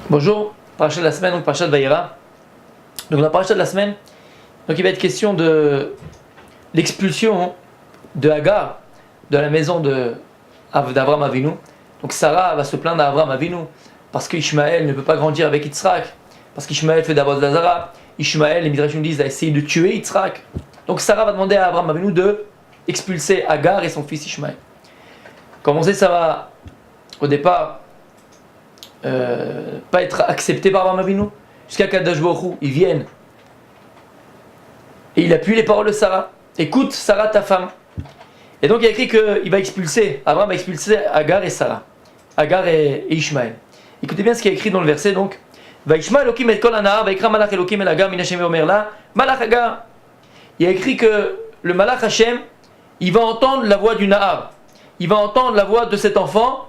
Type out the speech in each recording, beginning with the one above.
Bonjour, paracha de la semaine, donc paracha de Vayera. Donc la paracha de la semaine, donc il va être question de l'expulsion de Hagar de la maison d'Avraham Avinu. Donc Sarah va se plaindre à Avraham Avinu parce qu'Ishmaël ne peut pas grandir avec Yitzhak, parce qu'Ishmaël fait d'abord de Lazara. Ishmaël, les Midrashim disent, a essayé de tuer Yitzhak. Donc Sarah va demander à Avraham Avinu de expulser Hagar et son fils Ishmaël. Comme on sait, ça va au départ pas être accepté par Avraham Avinu, jusqu'à Kadosh Baruch Hu, ils viennent et il appuie les paroles de Sarah. Écoute Sarah ta femme. Et donc il y a écrit qu'il va expulser, Abraham va expulser Hagar et Sarah, Hagar et Ishmaël. Écoutez bien ce qui est écrit dans le verset donc. Vaishma Elokim et kol hanahar vaikra malach Elokim el Hagar min Hashem veomer la malach Hagar. Il y a écrit que le malach Hashem, il va entendre la voix du Nahar, il va entendre la voix de cet enfant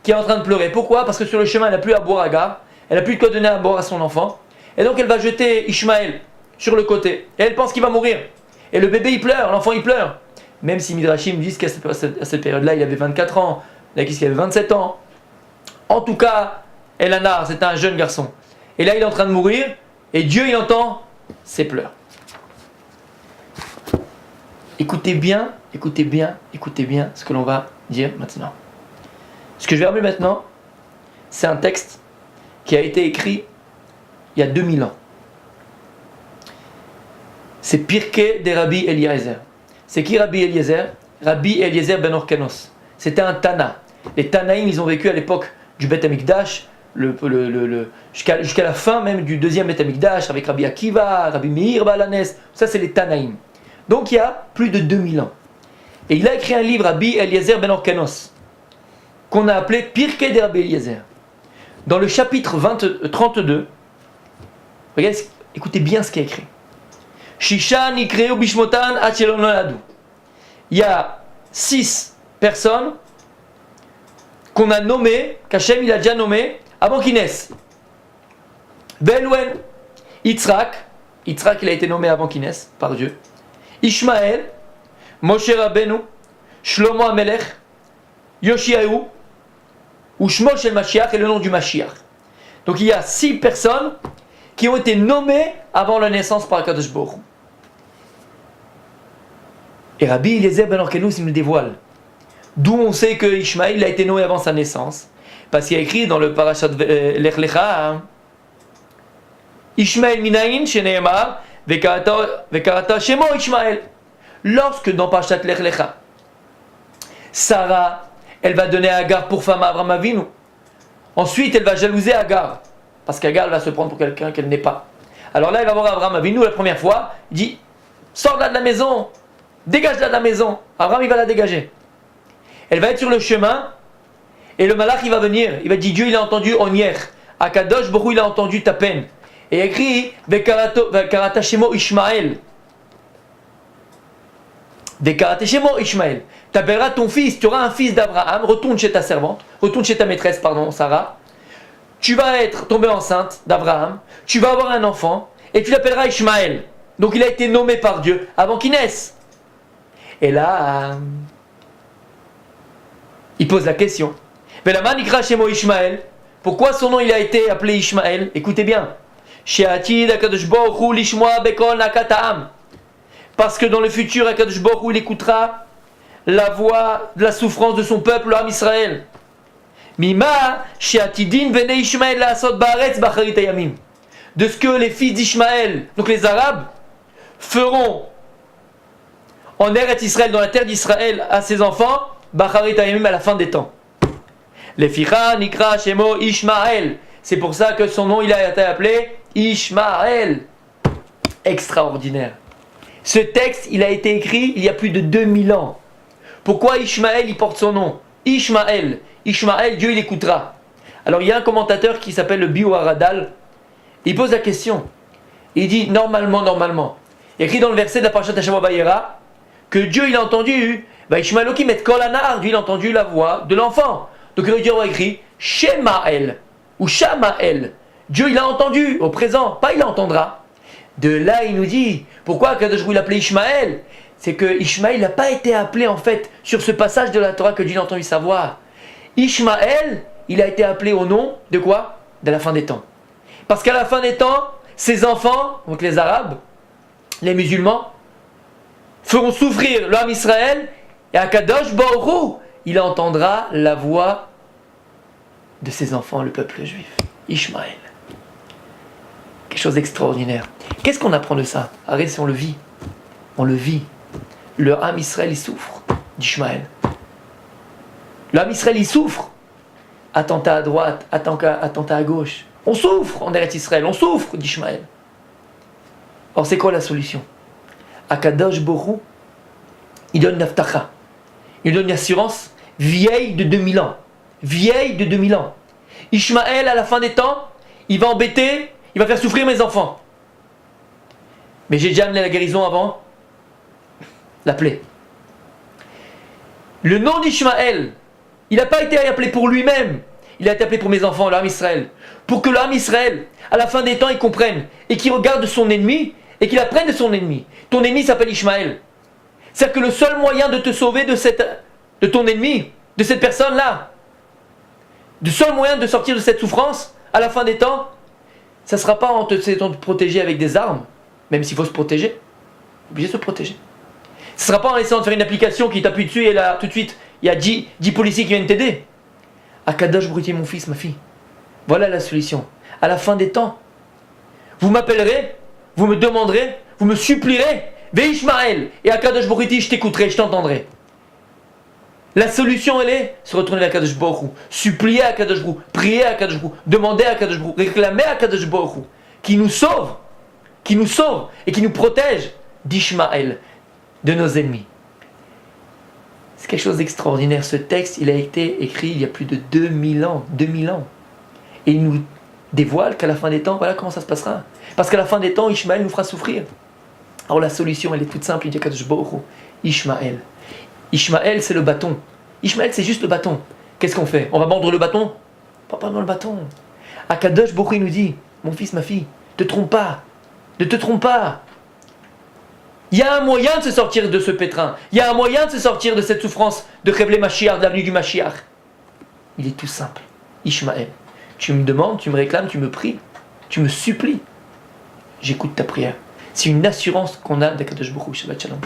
qui est en train de pleurer. Pourquoi? Parce que sur le chemin, elle n'a plus à boire Hagar, elle n'a plus de quoi donner à boire à son enfant. Et donc elle va jeter Ishmaël sur le côté. Et elle pense qu'il va mourir. Et le bébé il pleure, l'enfant il pleure. Même si Midrashim disent qu'à cette période-là, il avait 24 ans, là qu'il avait 27 ans. En tout cas, Elana, c'était un jeune garçon. Et là il est en train de mourir, et Dieu il entend ses pleurs. Écoutez bien ce que l'on va dire maintenant. Ce que je vais remettre maintenant, c'est un texte qui a été écrit il y a 2000 ans. C'est Pirkei de Rabbi Eliezer. C'est qui Rabbi Eliezer? Rabbi Eliezer ben Orkanos. C'était un Tana. Les Tanaïm, ils ont vécu à l'époque du Beth Amikdash, jusqu'à la fin même du deuxième Beth Amikdash, avec Rabbi Akiva, Rabbi Meir Balanes. Ça, c'est les Tanaïm. Donc il y a plus de 2000 ans. Et il a écrit un livre, Rabbi Eliezer ben Orkanos, qu'on a appelé Pirkei de Rabbi Eliezer. Dans le chapitre 32, regardez, écoutez bien ce qui est écrit. Shisha nikreu bishmotan ad shelo noladu. Il y a 6 personnes qu'on a nommées, qu'Hachem il a déjà nommées avant qu'ils naissent. Belouen, Yitzhak il a été nommé avant qu'il naisse par Dieu. Ishmaël, Moshe Rabbeinu, Shlomo Amelech, Yoshiahu, ou Shmo Shel Mashiach est le nom du Mashiach. Donc il y a 6 personnes qui ont été nommées avant la naissance par Kadosh Baruch Hu. Et Rabbi Eliezer ben Orkanos il nous dévoile d'où on sait que Ishmaël a été nommé avant sa naissance. Parce qu'il y a écrit dans le parashat Lech Lecha, Ishmaël minayin sheneemar vekarata shemo Ishmaël. Lorsque dans parashat Lech Lecha, Sarah elle va donner Hagar pour femme à Avraham Avinu. Ensuite, elle va jalouser Hagar. Parce qu'Hagar va se prendre pour quelqu'un qu'elle n'est pas. Alors là, elle va voir Avraham Avinu la première fois. Il dit, sors-la de la maison. Dégage-la de la maison. Avraham, il va la dégager. Elle va être sur le chemin. Et le malach, il va venir. Il va dire, Dieu, il a entendu Onier. Akadosh Baruch Hu, il a entendu ta peine. Et il écrit, Vekarata shemo Ishmaël. Vekarata shemo Ishmaël. Tu appelleras ton fils, tu auras un fils d'Abraham, retourne chez ta servante, retourne chez ta maîtresse, Sarah. Tu vas être tombée enceinte d'Abraham, tu vas avoir un enfant, et tu l'appelleras Ishmaël. Donc il a été nommé par Dieu avant qu'il naisse. Et là, il pose la question. Velaman ikra shemo Ishmaël. Pourquoi son nom il a été appelé Ishmaël? Écoutez bien. She'atid HaKadosh Baruch Hu lishmoa bekol nakataam. Parce que dans le futur, HaKadosh Baruch Hu il écoutera la voix de la souffrance de son peuple, l'âme Israël. Mima she'atidin vene Ishmael la'asot ba'aretz b'acharit hayamim. De ce que les fils d'Ishmaël, donc les Arabes, feront en Eretz Israël, dans la terre d'Israël, à ses enfants, b'acharit hayamim, à la fin des temps. Leficha nikra shemo Ishmael. C'est pour ça que son nom il a été appelé Ishmael. Extraordinaire. Ce texte, il a été écrit il y a plus de 2000 ans. Pourquoi Ishmaël il porte son nom? Ishmaël, Dieu il écoutera. Alors il y a un commentateur qui s'appelle le Biou-Haradal. Il pose la question. Il dit normalement. Il écrit dans le verset de la parashat Hashem Vayera que Dieu il a entendu. Ishmaël qui met kol hanahar. Dieu il a entendu la voix de l'enfant. Donc il aurait écrit Shemaël ou Shamaël. Dieu il a entendu au présent, pas il entendra. De là il nous dit pourquoi Kadosh Baruch Hu l'appelait Ishmaël? C'est que Ishmaël n'a pas été appelé en fait sur ce passage de la Torah que Dieu a entendu sa voix. Ishmaël, il a été appelé au nom de quoi? de la fin des temps. Parce qu'à la fin des temps, ces enfants, donc les Arabes, les musulmans, feront souffrir l'homme Israël et Akadosh Baruch Hu, il entendra la voix de ses enfants, le peuple juif, Ishmaël. Quelque chose d'extraordinaire. Qu'est-ce qu'on apprend de ça? Arrête, si on le vit. On le vit. Le âme Israël, il souffre d'Ishmaël. Le âme Israël, il souffre. Attentat à droite, attentat à gauche. On souffre en Eretz Israël, on souffre d'Ishmaël. Or, c'est quoi la solution? Akadosh Baruch Hu, il donne une aftacha. Il donne une assurance vieille de 2000 ans. Vieille de 2000 ans. Ishmaël, à la fin des temps, il va embêter, il va faire souffrir mes enfants. Mais j'ai déjà amené la guérison avant la plaie. Le nom d'Ishmaël, il n'a pas été appelé pour lui-même. Il a été appelé pour mes enfants, l'âme Israël. Pour que l'âme Israël, à la fin des temps, il comprenne et qu'il regarde son ennemi et qu'il apprenne de son ennemi. Ton ennemi s'appelle Ishmaël. C'est-à-dire que le seul moyen de te sauver de ton ennemi, de cette personne-là, le seul moyen de sortir de cette souffrance, à la fin des temps, ça ne sera pas en te protéger avec des armes, même s'il faut se protéger. Obligé de se protéger. Ce ne sera pas en essayant de faire une application qui t'appuie dessus et là, tout de suite, il y a 10 policiers qui viennent t'aider. Akadosh Baruch Hu, mon fils, ma fille. Voilà la solution. À la fin des temps, vous m'appellerez, vous me demanderez, vous me supplierez, Veishmael, et Akadosh Baruch Hu, je t'écouterai, je t'entendrai. La solution, elle est se retourner à Akadosh Baruch Hu, supplier à Akadosh Baruch Hu, prier à Akadosh Baruch Hu, demander à Akadosh Baruch Hu, réclamer à Akadosh Baruch Hu, qui nous sauve et qui nous protège d'Ishmaël, de nos ennemis. C'est quelque chose d'extraordinaire. Ce texte, il a été écrit il y a plus de 2000 ans. 2000 ans. Et il nous dévoile qu'à la fin des temps, voilà comment ça se passera. Parce qu'à la fin des temps, Ishmaël nous fera souffrir. Alors la solution, elle est toute simple. Il dit Akadosh Baruch Hu, Ishmaël. Ishmaël, c'est le bâton. Ishmaël, c'est juste le bâton. Qu'est-ce qu'on fait? On va mordre le bâton? Pas prendre le bâton. Akadosh Baruch Hu nous dit, mon fils, ma fille, ne te trompe pas. Ne te trompe pas. Il y a un moyen de se sortir de ce pétrin. Il y a un moyen de se sortir de cette souffrance de Révélé Mashiach, de l'avenue du Mashiach. Il est tout simple. Ishmaël, tu me demandes, tu me réclames, tu me pries, tu me supplies. J'écoute ta prière. C'est une assurance qu'on a d'Akadosh Baruch Hu. Shabbat Shalom.